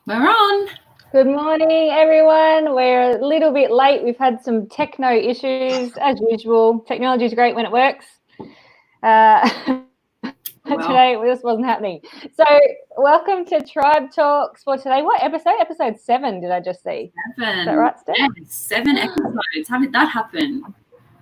We're on. Good morning, everyone. We're a little bit late. We've had some techno issues, as usual. Technology is great when it works. Today, this wasn't happening. So welcome to Tribe Talks for today. What episode? Episode 7, did I just see? 7. Is that right, Steph? Yes, 7 episodes. How did that happen?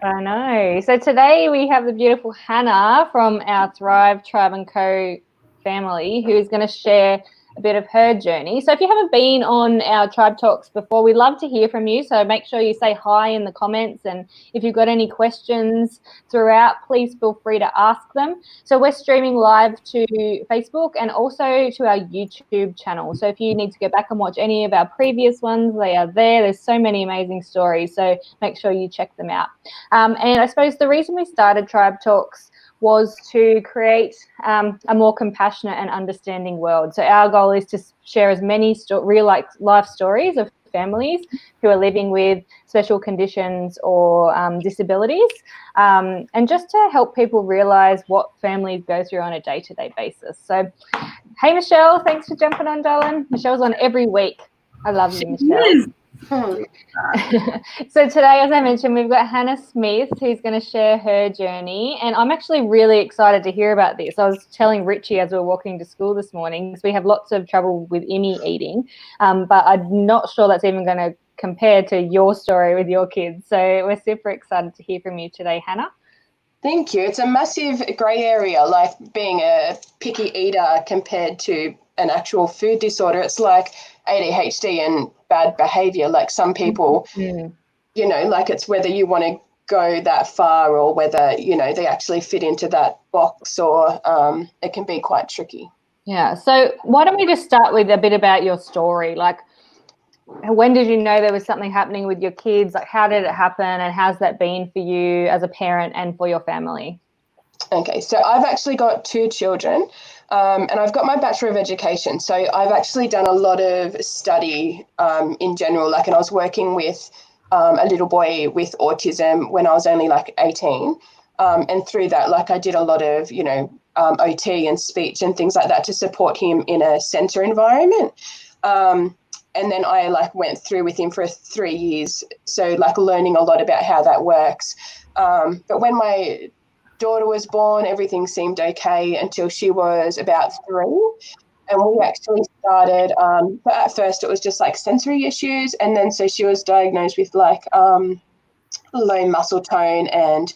I know. So today we have the beautiful Hannah from our Thrive Tribe & Co family who is going to share a bit of her journey. So if you haven't been on our Tribe Talks before, we'd love to hear from you. So make sure you say hi in the comments. And if you've got any questions throughout, please feel free to ask them. So we're streaming live to Facebook and also to our YouTube channel. So if you need to go back and watch any of our previous ones, they are there. There's so many amazing stories. So make sure you check them out. And I suppose the reason we started Tribe Talks was to create a more compassionate and understanding world. So our goal is to share as many real life stories of families who are living with special conditions or disabilities, and just to help people realise what families go through on a day-to-day basis. So, hey, Michelle, thanks for jumping on, darling. Michelle's on every week. I love you, Michelle. So today, as I mentioned, we've got Hannah Smith who's going to share her journey, and I'm actually really excited to hear about this. I was telling Richie as we were walking to school this morning, because we have lots of trouble with Emmy eating, but I'm not sure that's even going to compare to your story with your kids. So we're super excited to hear from you today, Hannah. Thank you. It's a massive grey area, like being a picky eater compared to an actual food disorder. It's like ADHD and bad behaviour. Like some people, like it's whether you want to go that far or whether, they actually fit into that box, or it can be quite tricky. Yeah. So why don't we just start with a bit about your story? Like, when did you know there was something happening with your kids? Like, how did it happen, and how's that been for you as a parent and for your family? Okay, so I've actually got 2 children, and I've got my Bachelor of Education. So I've actually done a lot of study in general, and I was working with a little boy with autism when I was only 18. And through that, I did a lot of, OT and speech and things like that to support him in a centre environment. And then I went through with him for 3 years. So learning a lot about how that works. But when my daughter was born, everything seemed okay until she was about 3. And we actually started, but at first it was just sensory issues. And then so she was diagnosed with low muscle tone, and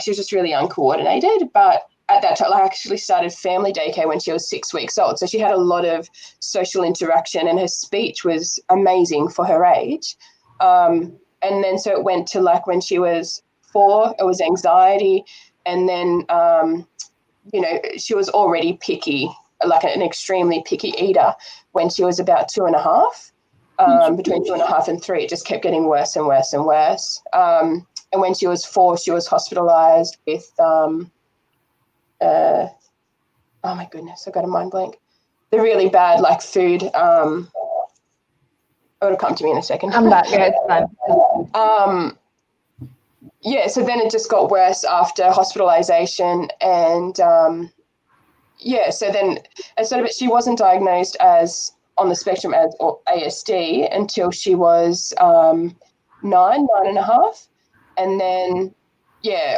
she was just really uncoordinated. But at that time, I actually started family daycare when she was 6 weeks old. So she had a lot of social interaction, and her speech was amazing for her age. And then so it went to when she was 4, it was anxiety. And then, she was already picky, an extremely picky eater when she was about 2.5. Between 2.5 and 3, it just kept getting worse and worse and worse. And when she was 4, she was hospitalised with, oh my goodness, I got a mind blank. The really bad food. It'll come to me in a second. I'm back. Yeah, it's fine. Yeah, so then it just got worse after hospitalisation, and so then she wasn't diagnosed as on the spectrum as ASD until she was 9.5, and then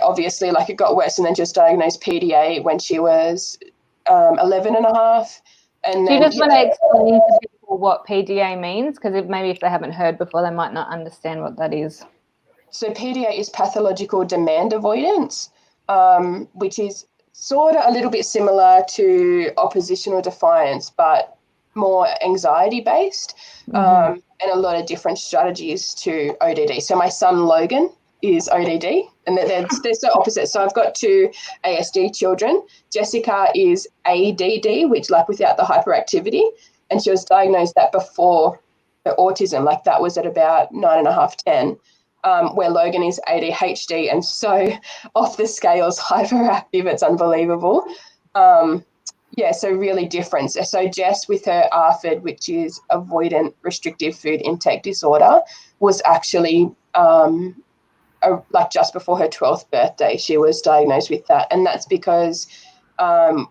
obviously it got worse, and then just diagnosed PDA when she was 11.5. And do you then, just want to explain to people what PDA means? Because maybe if they haven't heard before, they might not understand what that is. So PDA is pathological demand avoidance, which is sort of a little bit similar to oppositional defiance, but more anxiety-based, and a lot of different strategies to ODD. So my son Logan is ODD, and they're so opposite. So I've got 2 ASD children. Jessica is ADD, which without the hyperactivity, and she was diagnosed that before the autism, that was at about 9.5, 10. Where Logan is ADHD and so off the scales hyperactive, it's unbelievable. So really different. So Jess, with her ARFID, which is Avoidant Restrictive Food Intake Disorder, was actually just before her 12th birthday, she was diagnosed with that. And that's because for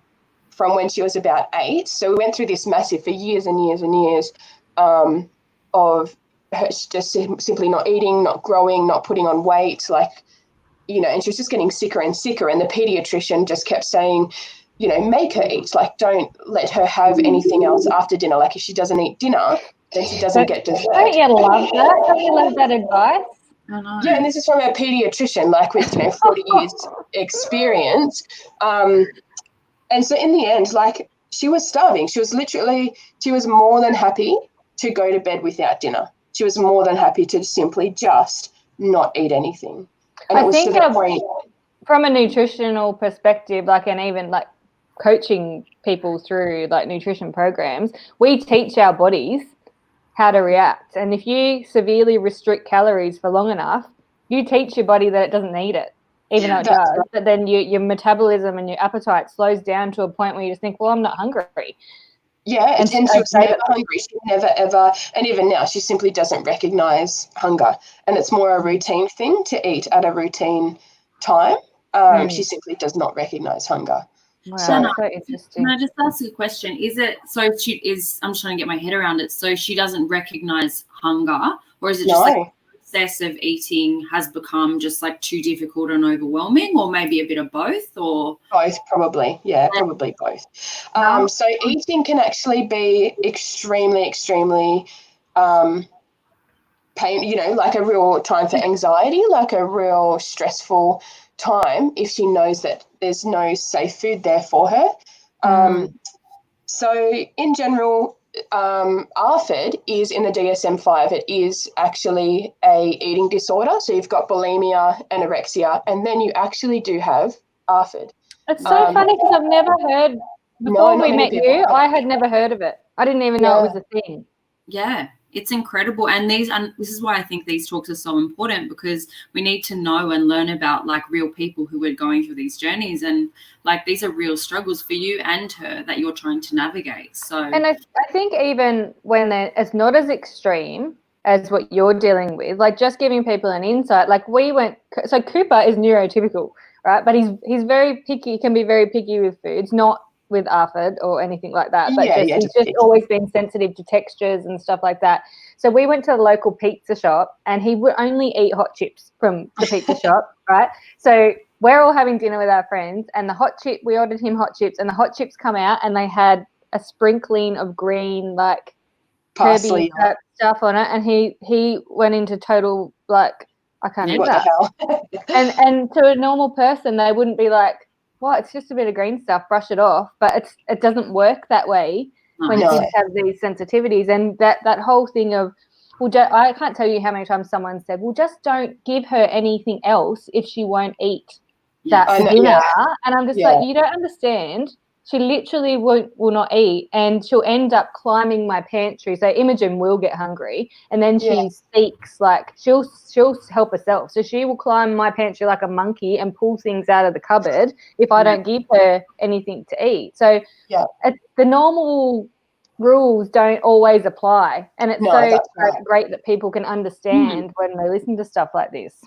from when she was about 8. So we went through this massive for years and years and years of her just simply not eating, not growing, not putting on weight, like, you know, and she was just getting sicker and sicker. And the pediatrician just kept saying, you know, make her eat, like, don't let her have anything else after dinner. Like, if she doesn't eat dinner, then she doesn't get dessert. Don't you love that? Don't you love that advice? I know. Yeah, and this is from a pediatrician, like, with, you know, 40 years experience. And so in the end, like, she was starving. She was more than happy to go to bed without dinner. She was more than happy to simply just not eat anything. And it was to the point. From a nutritional perspective, like, and even like coaching people through like nutrition programs, we teach our bodies how to react. And if you severely restrict calories for long enough, you teach your body that it doesn't need it, even though it does. Right. But then your metabolism and your appetite slows down to a point where you just think, well, I'm not hungry. Yeah, and she was never hungry. She never, ever, and even now, she simply doesn't recognise hunger. And it's more a routine thing to eat at a routine time. She simply does not recognise hunger. Wow, so interesting. Can I just ask a question? Is it so? I'm just trying to get my head around it. So she doesn't recognise hunger, or is it just like the process of eating has become just like too difficult and overwhelming, or maybe a bit of both, or both? Probably, yeah, probably both. So eating can actually be extremely, extremely pain. You know, like a real time for anxiety, like a real stressful time if she knows that there's no safe food there for her. So in general, ARFID is in the DSM-5. It is actually a eating disorder. So you've got bulimia, anorexia, and then you actually do have ARFID. It's so funny because I've never heard, before we met you, I had never heard of it. I didn't even know it was a thing. Yeah, it's incredible. And this is why I think these talks are so important, because we need to know and learn about like real people who are going through these journeys, and like these are real struggles for you and her that you're trying to navigate. So, and I think even when it's not as extreme as what you're dealing with, like just giving people an insight, like so Cooper is neurotypical, right? But he's very picky, can be very picky with foods, not with ARFID or anything like that, but he's just always been sensitive to textures and stuff like that. So we went to the local pizza shop and he would only eat hot chips from the pizza shop, right? So we're all having dinner with our friends and we ordered him hot chips, and the hot chips come out and they had a sprinkling of green, like parsley stuff on it, and he went into total, like, I can't eat that. And to a normal person, they wouldn't be like, well, it's just a bit of green stuff, brush it off. But it doesn't work that way when kids have these sensitivities. And that whole thing of, well, I can't tell you how many times someone said, well, just don't give her anything else if she won't eat that for dinner. And I'm just like, you don't understand. She literally will not eat, and she'll end up climbing my pantry. So Imogen will get hungry, and then she seeks, like, she'll help herself. So she will climb my pantry like a monkey and pull things out of the cupboard if I don't give her anything to eat. So the normal rules don't always apply, and it's great that people can understand when they listen to stuff like this.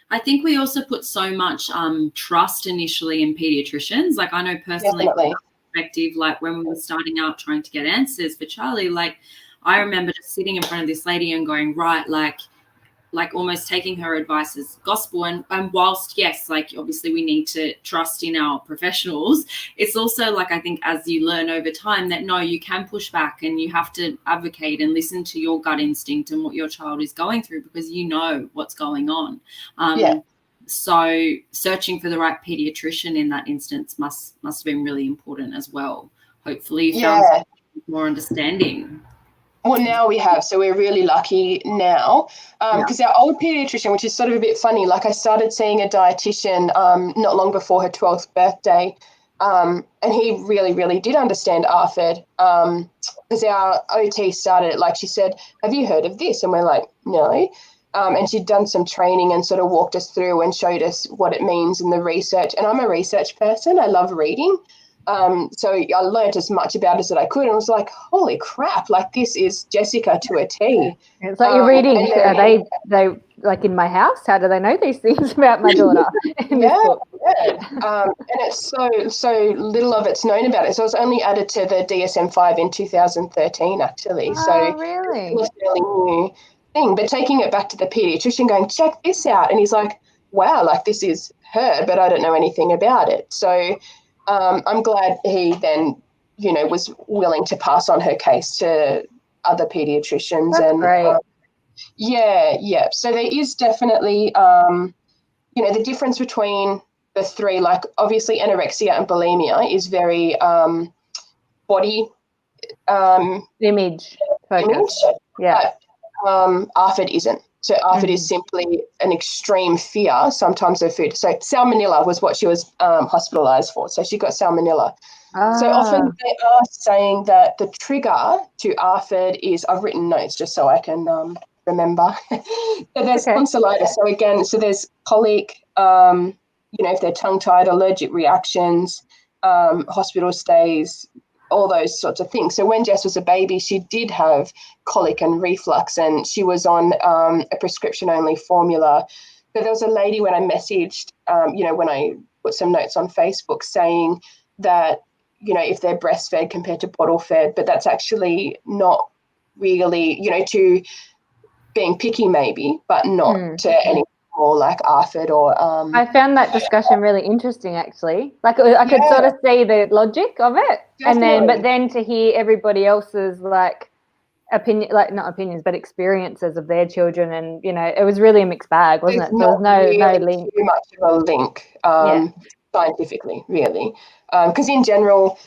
I think we also put so much trust initially in pediatricians. Like, I know personally, from my perspective, like when we were starting out trying to get answers for Charlie, like I remember just sitting in front of this lady and going, right, like almost taking her advice as gospel. And whilst, yes, like obviously we need to trust in our professionals, it's also like, I think as you learn over time that no, you can push back and you have to advocate and listen to your gut instinct and what your child is going through, because you know what's going on. So searching for the right pediatrician in that instance must have been really important as well. Hopefully you found more understanding. Well, now we have, so we're really lucky now, because our old pediatrician, which is sort of a bit funny, like I started seeing a dietitian not long before her 12th birthday, and he really, really did understand ARFID, because our OT started it, like she said, have you heard of this? And we're like, no. And she'd done some training and sort of walked us through and showed us what it means and the research. And I'm a research person. I love reading. So I learned as much about it as I could, and I was like, holy crap, like this is Jessica to a T. It's like you're reading, they like in my house? How do they know these things about my daughter in this book? And it's so little of it's known about it. So it was only added to the DSM-5 in 2013, actually. So really? It's a fairly new thing. But taking it back to the pediatrician, going, check this out, and he's like, wow, like this is her, but I don't know anything about it. So I'm glad he then, was willing to pass on her case to other pediatricians. That's great. So there is definitely, the difference between the three, like obviously anorexia and bulimia is very body image focused. Yeah. But ARFID isn't. So ARFID is simply an extreme fear sometimes of food. So salmonella was what she was hospitalized for. So she got salmonella. So often they are saying that the trigger to ARFID is, I've written notes just so I can remember. So there's tonsillitis. So again, there's colic, if they're tongue-tied, allergic reactions, hospital stays, all those sorts of things. So when Jess was a baby, she did have colic and reflux, and she was on a prescription-only formula. So there was a lady when I messaged, when I put some notes on Facebook saying that, if they're breastfed compared to bottle fed, but that's actually not really, to being picky maybe, but not to any more like ARFID or. I found that discussion really interesting, actually. Like I could sort of see the logic of it, Definitely. but then to hear everybody else's like opinion, like not opinions, but experiences of their children, and it was really a mixed bag, wasn't it? There was no link. Too much of a link scientifically, really, because in general,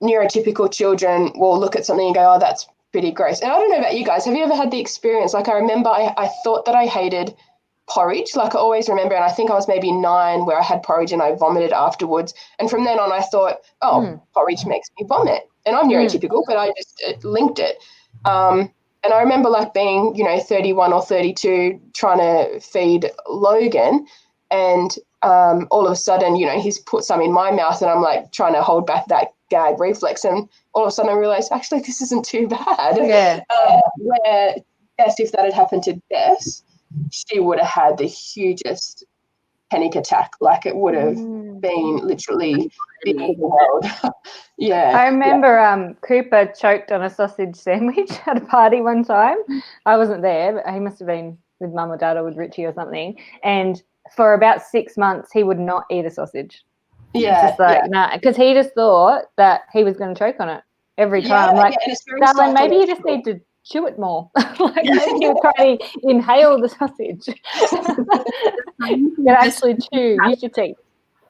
neurotypical children will look at something and go, "Oh, that's pretty gross." And I don't know about you guys. Have you ever had the experience? Like I remember, I thought that I hated porridge. Like I always remember, and I think I was maybe 9 where I had porridge and I vomited afterwards. And from then on, I thought, porridge makes me vomit. And I'm neurotypical, but I just linked it. And I remember like being, 31 or 32 trying to feed Logan, and all of a sudden, he's put some in my mouth and I'm like trying to hold back that gag reflex. And all of a sudden I realized, actually, this isn't too bad. Yeah. Where, yes, if that had happened to Jess, she would have had the hugest panic attack. Like it would have been literally the end of the world. I remember Cooper choked on a sausage sandwich at a party one time. I wasn't there, but he must have been with mum or dad or with Richie or something. And for about 6 months, he would not eat a sausage. Nah, because he just thought that he was going to choke on it every time. Darling, maybe you just need to chew it more. Like maybe you're trying to inhale the sausage. You actually chew. Use your teeth.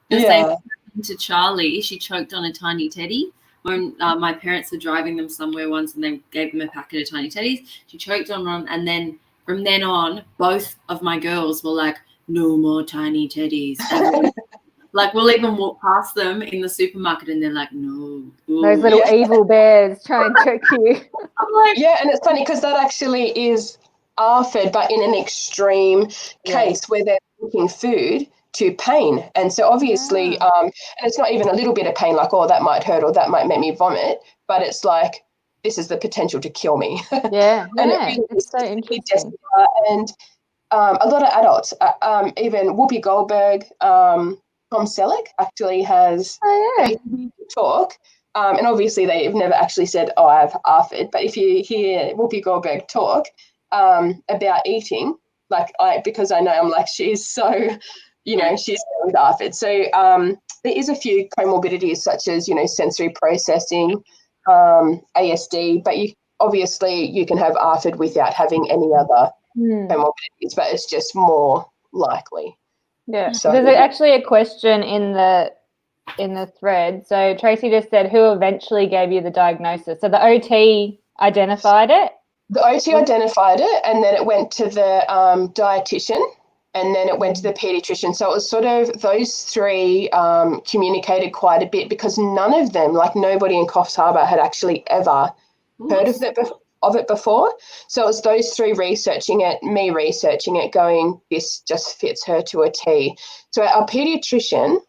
The same thing to Charlie. She choked on a tiny teddy. When my parents were driving them somewhere once and they gave them a packet of tiny teddies, she choked on one, and then from then on, both of my girls were like, no more tiny teddies. Like we'll even walk past them in the supermarket and they're like, no. Ooh. Those little evil bears try and choke you. And it's funny because that actually is ARFID, but in an extreme case where they're linking food to pain. And so obviously, and it's not even a little bit of pain like, oh, that might hurt or that might make me vomit, but it's like, this is the potential to kill me. It's so interesting. And a lot of adults, even Whoopi Goldberg, Tom Selleck actually has talk, and obviously they've never actually said, oh, I have ARFID, but if you hear Whoopi Goldberg talk about eating, because I know I'm like, she's so, she's with ARFID. So there is a few comorbidities such as, sensory processing, ASD, but you can have ARFID without having any other comorbidities, but it's just more likely. Yeah. So there's actually a question in the thread. So Tracy just said, who eventually gave you the diagnosis? So the OT identified it? The OT identified it, and then it went to the dietitian, and then it went to the pediatrician. So it was sort of those three communicated quite a bit, because none of them, like nobody in Coffs Harbour had actually ever heard of it before. So it was those three researching it, me researching it, going, this just fits her to a T. So our pediatrician,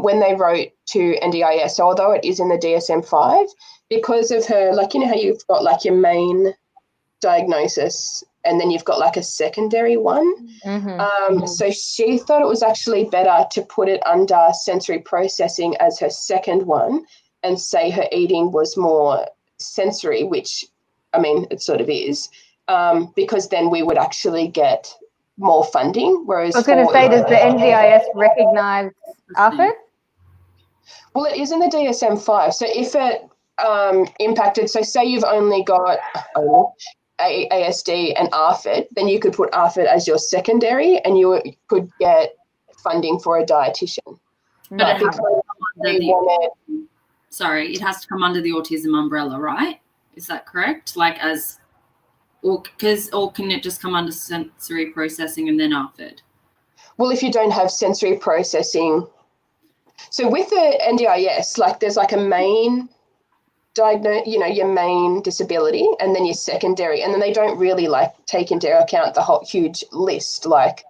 when they wrote to NDIS, so although it is in the DSM-5, because of her, like, how you've got like your main diagnosis and then you've got like a secondary one. So she thought it was actually better to put it under sensory processing as her second one and say her eating was more sensory, which, I mean, it sort of is, because then we would actually get more funding. Whereas I was going to say, does the NDIS recognise ARFID? Well, it is in the DSM-5. So if it impacted, so say you've only got ASD and ARFID, then you could put ARFID as your secondary and you could get funding for a dietitian. But it has to come under the autism umbrella, right? Is that correct? Like or can it just come under sensory processing and then ARFID? Well, if you don't have sensory processing, so with the NDIS, like there's like a main your main disability and then your secondary, and then they don't really like take into account the whole huge list, like,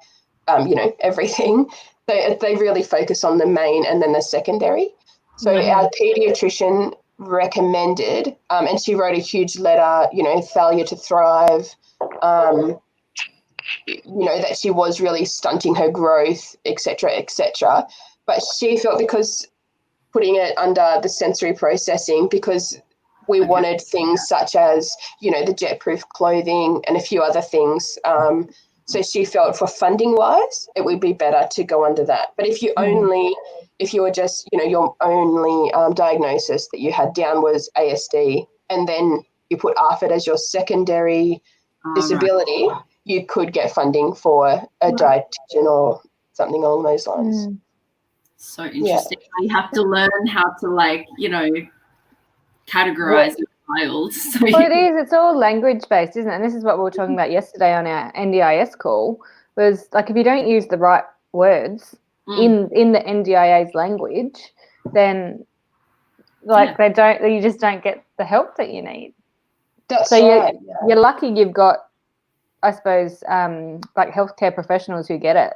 everything. They really focus on the main and then the secondary. So our pediatrician recommended, and she wrote a huge letter, failure to thrive, that she was really stunting her growth, et cetera, but she felt because putting it under the sensory processing, because we wanted things such as, the jet-proof clothing and a few other things. So she felt for funding wise, it would be better to go under that. But if you were just, your only diagnosis that you had down was ASD, and then you put ARFID as your secondary disability, you could get funding for a dietitian or something along those lines. So interesting. Yeah. You have to learn how to categorize the child. So well, it is. It's all language based, isn't it? And this is what we were talking about yesterday on our NDIS call. Was like if you don't use the right words in the NDIA's language, then you just don't get the help that you need. That's right. You're lucky you've got, I suppose, healthcare professionals who get it.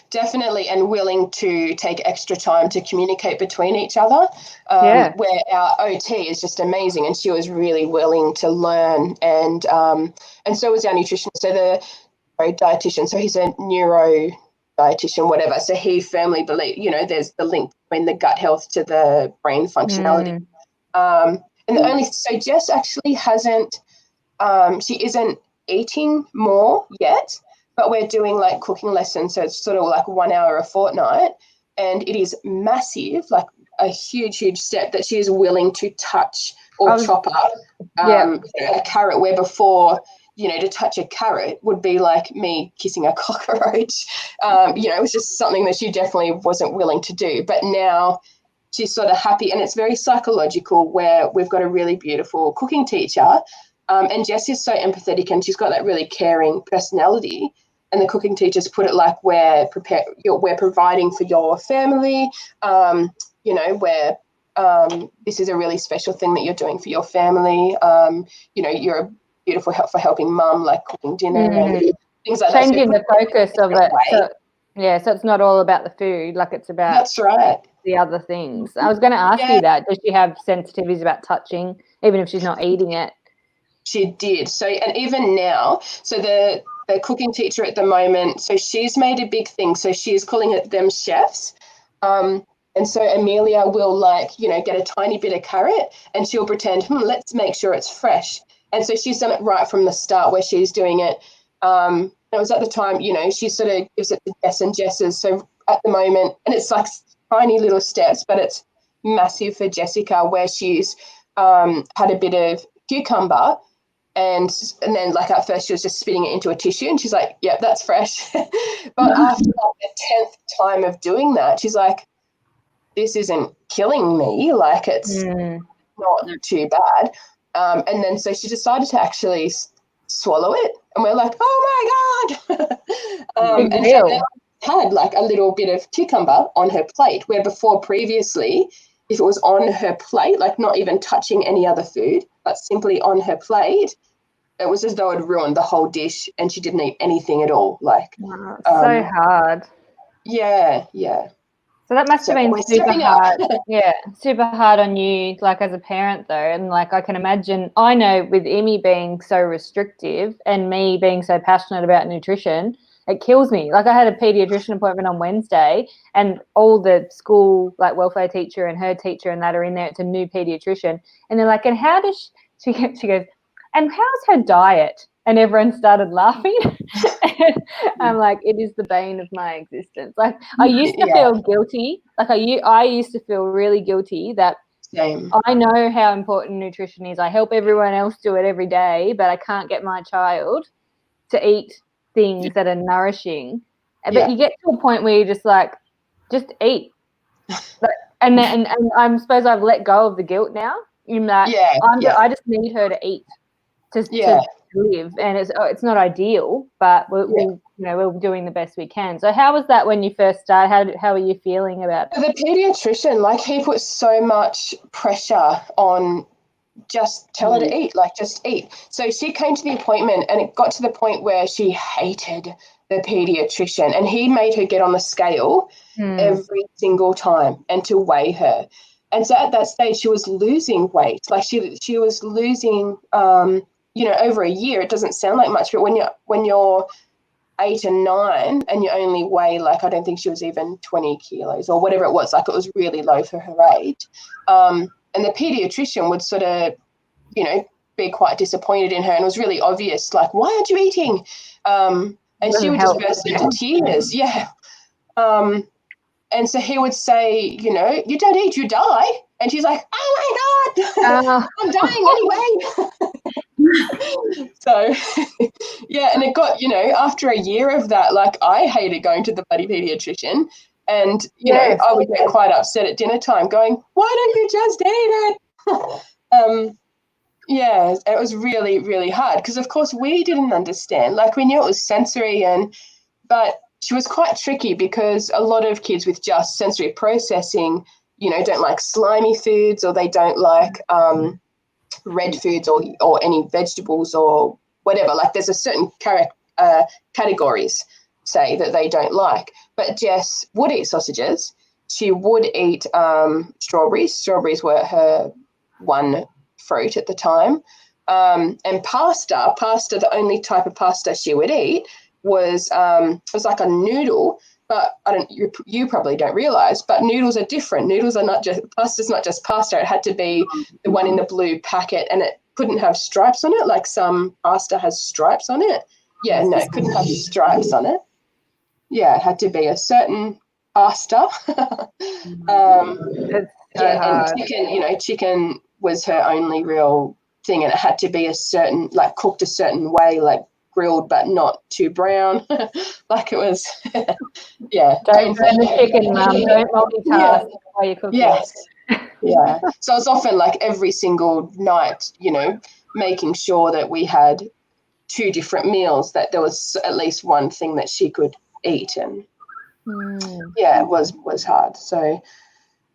Definitely, and willing to take extra time to communicate between each other, where our OT is just amazing, and she was really willing to learn, and so was our nutritionist, so the dietitian, so he's a neuro dietitian, whatever, so he firmly believes, there's the link between the gut health to the brain functionality. So Jess actually hasn't, she isn't eating more yet, but we're doing cooking lessons, so it's sort of 1 hour a fortnight, and it is massive, a huge step that she is willing to touch or chop up a carrot, where before, to touch a carrot would be like me kissing a cockroach. It was just something that she definitely wasn't willing to do, but now she's sort of happy, and it's very psychological, where we've got a really beautiful cooking teacher, and Jess is so empathetic, and she's got that really caring personality. And the cooking teachers put it we're providing for your family, where this is a really special thing that you're doing for your family. You're a beautiful help for helping mum, cooking dinner and things like Changing that. So the focus of it. So it's not all about the food, it's about that's right. the other things. I was going to ask you that. Does she have sensitivities about touching, even if she's not eating it? She did. So, and even now, so the cooking teacher at the moment, so she's made a big thing. So she's calling them chefs. And so Amelia will get a tiny bit of carrot, and she'll pretend, let's make sure it's fresh. And so she's done it right from the start, where she's doing it. It was at the time, she sort of gives it to Jess and Jess's. So at the moment, and it's tiny little steps, but it's massive for Jessica, where she's had a bit of cucumber, and then at first she was just spitting it into a tissue, and she's like, yep, that's fresh. But after the 10th time of doing that, she's like, this isn't killing me, it's not too bad. And then so she decided to actually swallow it, and we're like, oh my God. And so had a little bit of cucumber on her plate, where before previously, if it was on her plate, not even touching any other food, but simply on her plate, it was as though it ruined the whole dish, and she didn't eat anything at all. So hard. Yeah. So that must have been we're super stepping up. hard. Yeah, super hard on you, like as a parent though. And like I can imagine, I know with Emmy being so restrictive and me being so passionate about nutrition, it kills me. Like I had a pediatrician appointment on Wednesday and all the school like welfare teacher and her teacher and that are in there. It's a new pediatrician. And they're like, and how does she goes, and how's her diet? And everyone started laughing. I'm like, it is the bane of my existence. Like I used to feel guilty. Like I used to feel really guilty that Same. I know how important nutrition is. I help everyone else do it every day, but I can't get my child to eat things that are nourishing. But you get to a point where you're just like, just eat. And I suppose I've let go of the guilt now. In that I just need her to eat to live, and it's not ideal, but we're doing the best we can. So how was that when you first started? How were you feeling about it? The pediatrician, like he put so much pressure on just tell her to eat, like just eat. So she came to the appointment and it got to the point where she hated the pediatrician and he made her get on the scale every single time and to weigh her. And so at that stage she was losing weight. Like she was losing over a year. It doesn't sound like much, but when you're 8 and 9 and you only weigh like, I don't think she was even 20 kilos or whatever it was, like it was really low for her age. And the pediatrician would sort of, be quite disappointed in her, and it was really obvious, like, why aren't you eating? And she would just burst into tears. Yeah. And so he would say, you don't eat, you die. And she's like, oh my God, I'm dying anyway. So, yeah, and it got, after a year of that, like I hated going to the bloody pediatrician. And, I would get quite upset at dinner time going, why don't you just eat it? It was really, really hard because, of course, we didn't understand. Like we knew it was sensory, but she was quite tricky because a lot of kids with just sensory processing, don't like slimy foods or they don't like red foods or any vegetables or whatever. Like there's a certain categories, say, that they don't like. But Jess would eat sausages. She would eat strawberries. Strawberries were her one fruit at the time. And pasta, the only type of pasta she would eat was like a noodle, but you probably don't realize, but noodles are different. Noodles are not just, pasta's not just pasta. It had to be the one in the blue packet and it couldn't have stripes on it. Like some pasta has stripes on it. Yeah, no, it couldn't have stripes on it. Yeah, it had to be a certain pasta. And chicken, chicken was her only real thing, and it had to be a certain, like cooked a certain way, like grilled but not too brown. Like it was, Don't burn the chicken, Mum. Don't multitask while you're cooking. Yes. Yeah. So it's often like every single night, making sure that we had 2 different meals, that there was at least one thing that she could eat, and it was hard. So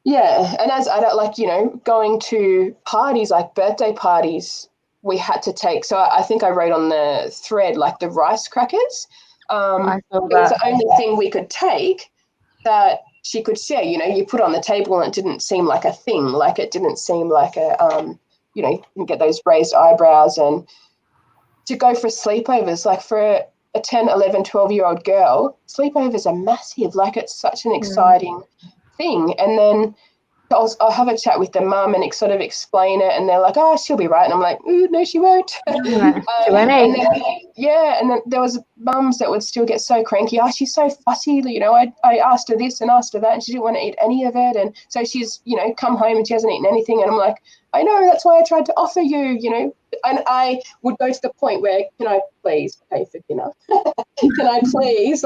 and as adult, like, going to parties, like birthday parties, we had to take, so I think I wrote on the thread, like the rice crackers. It was the only thing we could take that she could share. You put on the table and it didn't seem like a thing, like it didn't seem like a, you can get those raised eyebrows. And to go for sleepovers, like for a 10, 11, 12-year-old girl, sleepovers are massive. Like it's such an exciting thing. And then I'll have a chat with the mum and sort of explain it, and they're like, oh, she'll be right. And I'm like, no, she won't. And then there was mums that would still get so cranky. Oh, she's so fussy. I asked her this and asked her that, and she didn't want to eat any of it. And so she's, come home and she hasn't eaten anything. And I'm like, I know, that's why I tried to offer you, And I would go to the point where, can I please pay for dinner? Can I please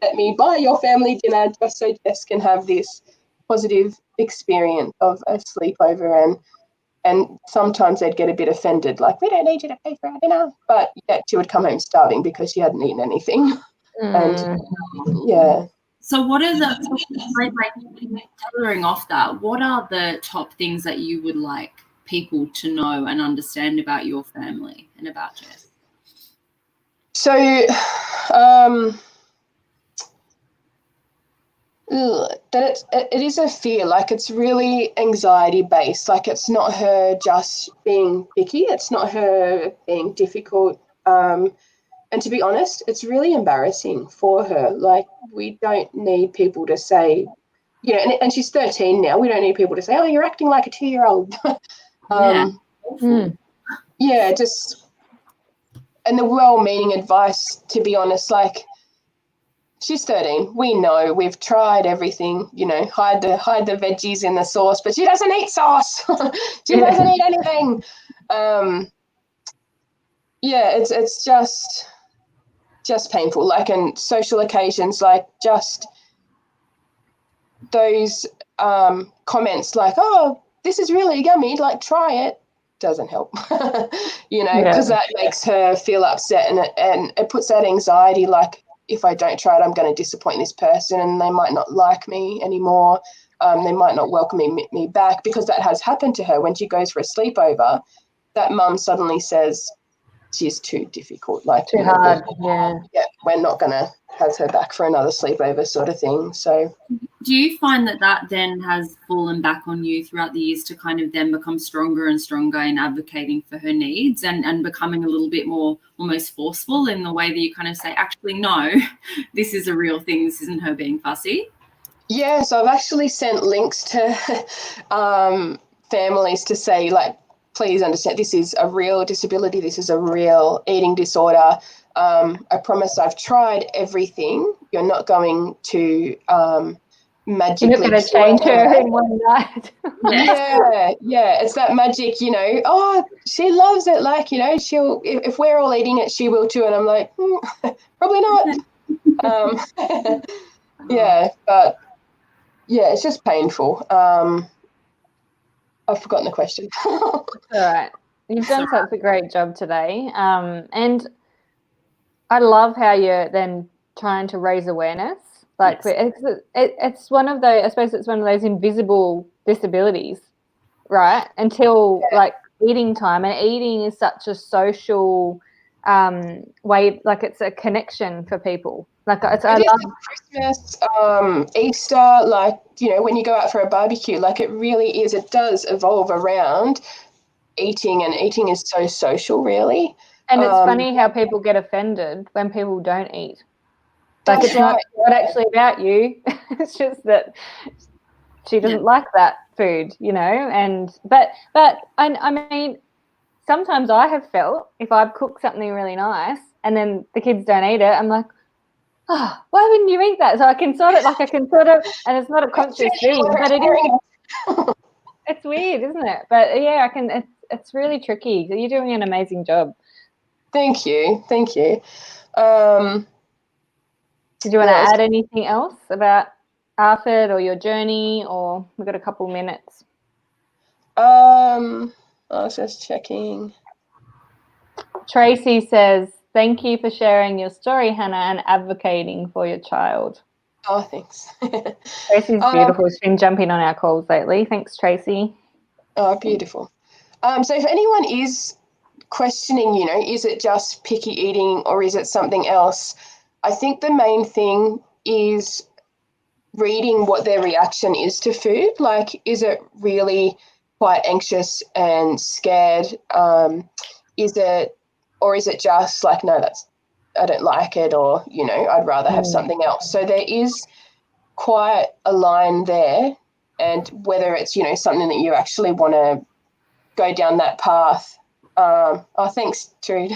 let me buy your family dinner just so Jess can have this positive experience of a sleepover. And sometimes they'd get a bit offended, like, we don't need you to pay for our dinner. But yet she would come home starving because she hadn't eaten anything. And So what are tailoring off that, what are the top things that you would like people to know and understand about your family and about Jess? So that it is a fear. Like, it's really anxiety based. Like, it's not her just being picky. It's not her being difficult. And to be honest, it's really embarrassing for her. Like, we don't need people to say, you know, and she's 13 now. We don't need people to say, oh, you're acting like a 2-year-old. Yeah, just, and the well-meaning advice, to be honest, like, she's 13. We know, we've tried everything, you know, hide the veggies in the sauce, but she doesn't eat sauce. She doesn't eat anything. Yeah, it's just painful. Like, in social occasions, like, just those comments like, oh, this is really yummy, like, try it, doesn't help. You know, because that makes her feel upset, and it puts that anxiety, like, if I don't try it, I'm going to disappoint this person and they might not like me anymore. They might not welcome me back, because that has happened to her when she goes for a sleepover. That mum suddenly says she's too difficult, like, too hard. Yeah, we're not going to have her back for another sleepover, sort of thing. So, do you find that then has fallen back on you throughout the years to kind of then become stronger and stronger in advocating for her needs, and becoming a little bit more almost forceful in the way that you kind of say, actually, no, this is a real thing, this isn't her being fussy? Yeah, so I've actually sent links to families to say, like, please understand, this is a real disability, this is a real eating disorder. I promise I've tried everything. You're not going to magically... You're not going to change her in one night. Yeah, it's that magic, you know, oh, she loves it, like, you know, she'll, if we're all eating it, she will too. And I'm like, probably not. Yeah, but yeah, it's just painful. I've forgotten the question. All right. You've done such a great job today. And I love how you're then trying to raise awareness. Like, it's one of those, I suppose it's one of those invisible disabilities, right? Until like eating time, and eating is such a social way, like, it's a connection for people. Like, I love Christmas, Easter, like, you know, when you go out for a barbecue, like, it really is, it does evolve around eating, and eating is so social, really. And it's funny how people get offended when people don't eat. Like, it's right. not actually about you. It's just that she doesn't like that food, you know. And but I mean, sometimes I have felt, if I've cooked something really nice and then the kids don't eat it, I'm like, oh, why wouldn't you eat that? So I can sort of, and it's not a conscious thing, but it is. It's weird, isn't it? But yeah, it's really tricky. You're doing an amazing job. Thank you. Did you want to add anything else about ARFID or your journey, or we've got a couple minutes? I was just checking. Tracy says, thank you for sharing your story, Hannah, and advocating for your child. Oh, thanks. Tracy's beautiful. She's been jumping on our calls lately. Thanks, Tracy. Oh, beautiful. So if anyone is questioning, you know, is it just picky eating or is it something else? I think the main thing is reading what their reaction is to food. Like, is it really quite anxious and scared? Is it just like, no, I don't like it, or, you know, I'd rather have something else. So there is quite a line there, and whether it's, you know, something that you actually want to go down that path. Thanks, Trude.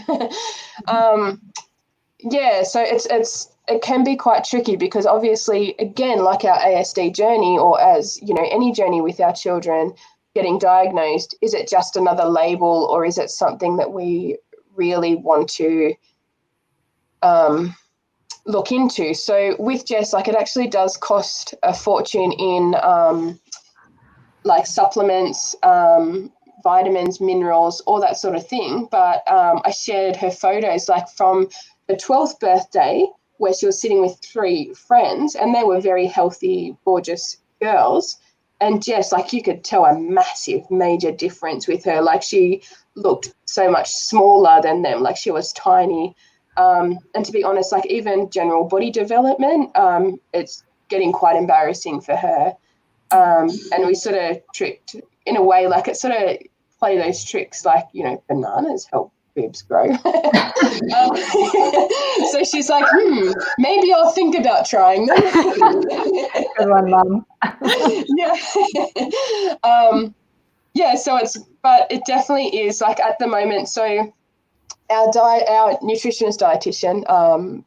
Yeah, so it can be quite tricky, because obviously, again, like our ASD journey, or as, you know, any journey with our children getting diagnosed, is it just another label, or is it something that we really want to look into? So with Jess, like, it actually does cost a fortune in like supplements, vitamins, minerals, all that sort of thing. But I shared her photos, like, from the 12th birthday, where she was sitting with 3 friends, and they were very healthy, gorgeous girls. And Jess, like, you could tell a massive, major difference with her. Like, she looked so much smaller than them. Like, she was tiny. And to be honest, like, even general body development, it's getting quite embarrassing for her. And we sort of tricked in a way, like it sort of play those tricks like, bananas help boobs grow. So she's like, maybe I'll think about trying them. Good one, Mum. So but it definitely is like at the moment. So our nutritionist dietitian,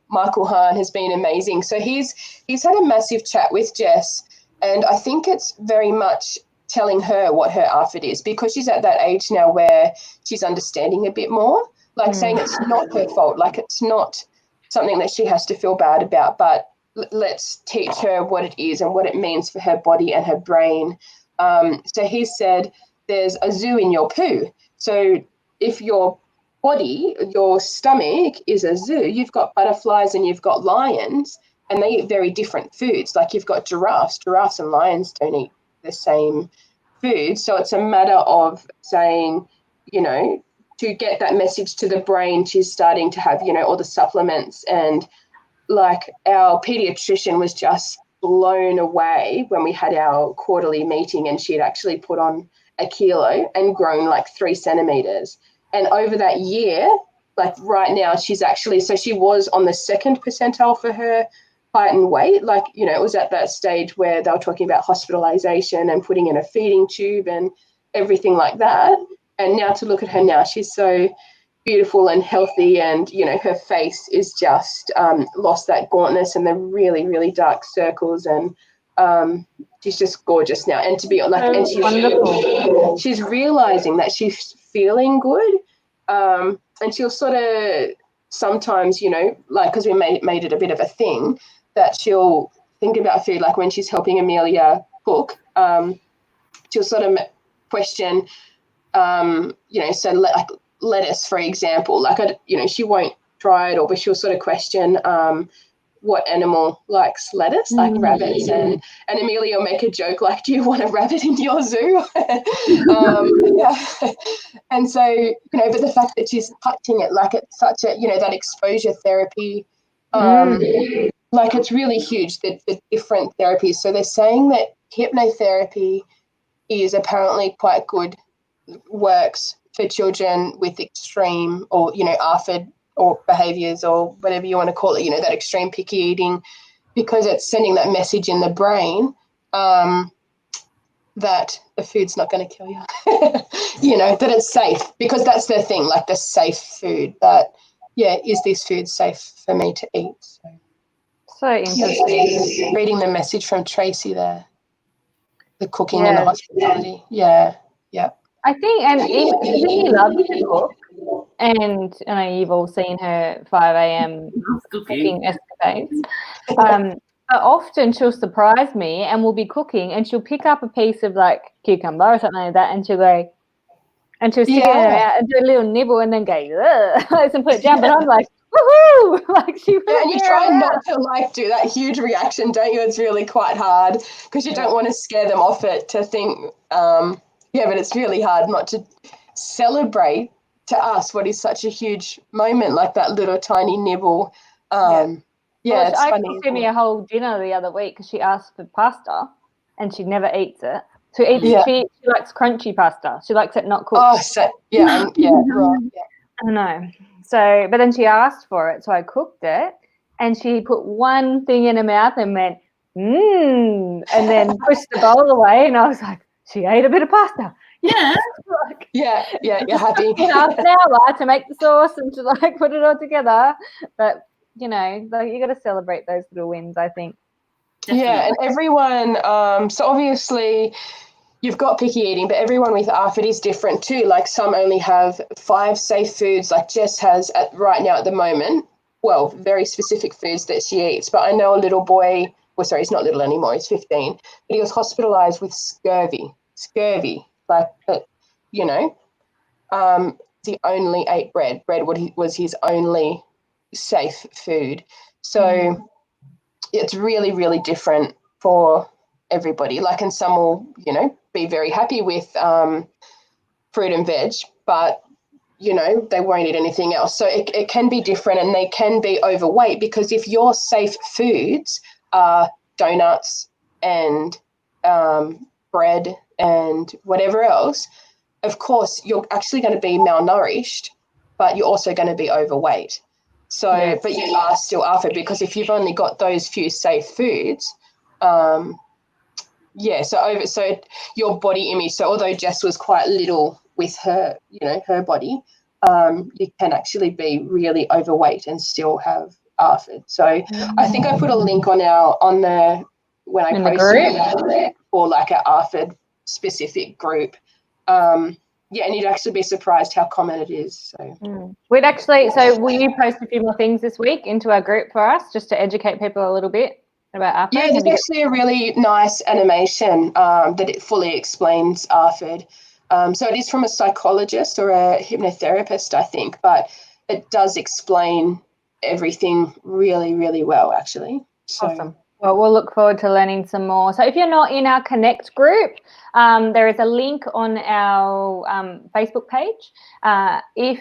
Michael Hahn, has been amazing. So he's had a massive chat with Jess, and I think it's very much telling her what her ARFID is, because she's at that age now where she's understanding a bit more, like saying it's not her fault, like it's not something that she has to feel bad about, but let's teach her what it is and what it means for her body and her brain. So he said there's a zoo in your poo. So if your body, your stomach is a zoo, you've got butterflies and you've got lions, and they eat very different foods. Like you've got giraffes and lions don't eat the same food. So it's a matter of saying, to get that message to the brain, she's starting to have, all the supplements. And like our pediatrician was just blown away when we had our quarterly meeting, and she had actually put on 1 kilo and grown like 3 centimeters. And over that year, like right now, she's actually, so she was on the 2nd percentile for her height and weight. Like, it was at that stage where they were talking about hospitalization and putting in a feeding tube and everything like that. And now to look at her now, she's so beautiful and healthy, and, her face is just lost that gauntness and the really, really dark circles, and she's just gorgeous now. And to be like, and she's realizing that she's feeling good, and she'll sort of sometimes, like, because we made it a bit of a thing, that she'll think about food, like when she's helping Amelia cook, she'll sort of question, so like lettuce, for example, like, she won't try it, but she'll sort of question what animal likes lettuce, like rabbits, and Amelia will make a joke like, do you want a rabbit in your zoo? And so, but the fact that she's touching it, like it's such a, that exposure therapy, like it's really huge, the different therapies. So they're saying that hypnotherapy is apparently quite good, works for children with extreme or, ARFID or behaviours or whatever you want to call it, that extreme picky eating, because it's sending that message in the brain that the food's not going to kill you, that it's safe, because that's the thing, like the safe food, that, is this food safe for me to eat? So interesting. Reading the message from Tracy there, the cooking and the hospitality. Yeah. I think, and even she loves to cook, and I know you've all seen her 5 a.m. cooking escapades. But often she'll surprise me, and we'll be cooking, and she'll pick up a piece of like cucumber or something like that, and she'll go, and she'll stick it in her mouth and do a little nibble, and then go, and put it down. But I'm like, woohoo! Like she. Yeah, and you try not to like do that huge reaction, don't you? It's really quite hard, because you don't want to scare them off it, to think. But it's really hard not to celebrate to us what is such a huge moment, like that little tiny nibble. It's I funny. cooked me a whole dinner the other week because she asked for pasta and she never eats it. She likes crunchy pasta. She likes it not cooked. Oh, so, right. Yeah. I know. So, but then she asked for it, so I cooked it, and she put one thing in her mouth and went, and then pushed the bowl away, and I was like, she ate a bit of pasta. Yeah. You're happy. Half an hour to make the sauce and to like put it all together. But, you got to celebrate those little wins, I think. Definitely. Yeah, and everyone, so obviously you've got picky eating, but everyone with ARFID is different too. Like some only have 5 safe foods, like Jess has right now at the moment. Well, very specific foods that she eats. But I know a little boy, he's not little anymore, he's 15, but he was hospitalised with scurvy, like that, he only ate bread. Bread was his only safe food. So it's really, really different for everybody. Like, and some will, be very happy with fruit and veg, but, they won't eat anything else. So it can be different, and they can be overweight, because if your safe foods are donuts and bread and whatever else, of course, you're actually going to be malnourished, but you're also going to be overweight. So, yes. But you are still ARFID, because if you've only got those few safe foods, so your body image. So although Jess was quite little with her, her body, you can actually be really overweight and still have ARFID. So I think I put a link when I posted it for like an ARFID specific group. And you'd actually be surprised how common it is. So will you post a few more things this week into our group for us, just to educate people a little bit about ARFID? Yeah, there's actually a really nice animation that it fully explains ARFID. So it is from a psychologist or a hypnotherapist, I think, but it does explain everything really, really well, actually. So. Awesome. Well, we'll look forward to learning some more. So if you're not in our Connect group, there is a link on our Facebook page. If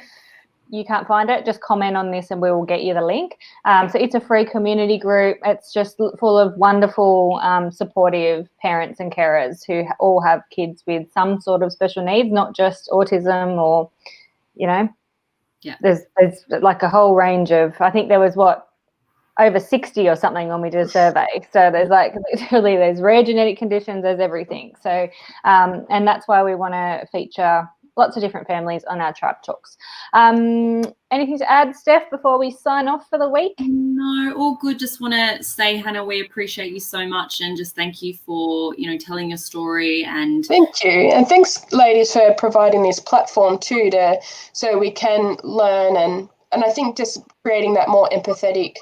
you can't find it, just comment on this and we will get you the link. So it's a free community group. It's just full of wonderful, supportive parents and carers who all have kids with some sort of special needs, not just autism or, there's like a whole range of, I think there was over 60 or something when we did a survey. So there's literally there's rare genetic conditions, there's everything. So and that's why we want to feature lots of different families on our Tribe Talks. Anything to add, Steph, before we sign off for the week? No, all good. Just want to say, Hannah, we appreciate you so much, and just thank you for, telling your story. And thank you. And thanks, ladies, for providing this platform too, so we can learn and I think just creating that more empathetic,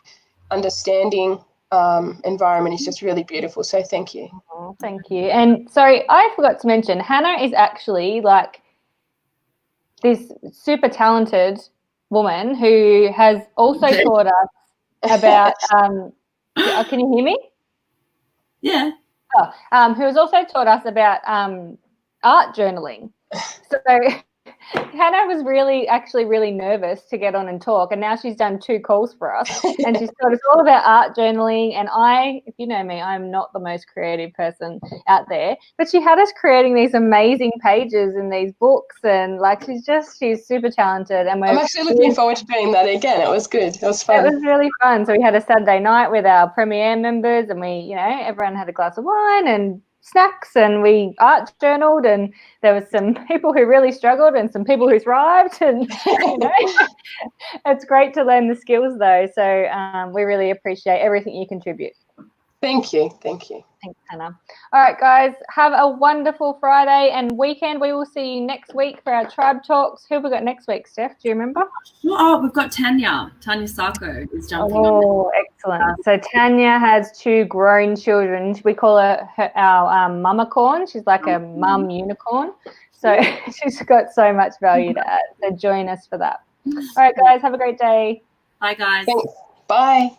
understanding environment is just really beautiful. So thank you. Oh, thank you. And sorry, I forgot to mention, Hannah is actually this super talented woman who has also taught us about can you hear me? Yeah. Who has also taught us about art journaling. So Hannah was really nervous to get on and talk, and now she's done 2 calls for us, and she's taught us all about art journaling. And if you know me, I'm not the most creative person out there, but she had us creating these amazing pages in these books, and she's super talented. And I'm actually looking forward to doing that again. It was good. It was fun. It was really fun. So we had a Saturday night with our Premier members, and we, everyone had a glass of wine and snacks, and we art journaled, and there was some people who really struggled and some people who thrived, and it's great to learn the skills though. So we really appreciate everything you contribute. Thank you. Thanks, Hannah. All right, guys, have a wonderful Friday and weekend. We will see you next week for our Tribe Talks. Who have we got next week, Steph? Do you remember? Oh, we've got Tanya Sarko is jumping on. Oh, excellent. So Tanya has 2 grown children. We call her our mama corn. She's like a mum unicorn. So she's got so much value to add. So join us for that. All right, guys, have a great day. Bye, guys. Thanks. Bye.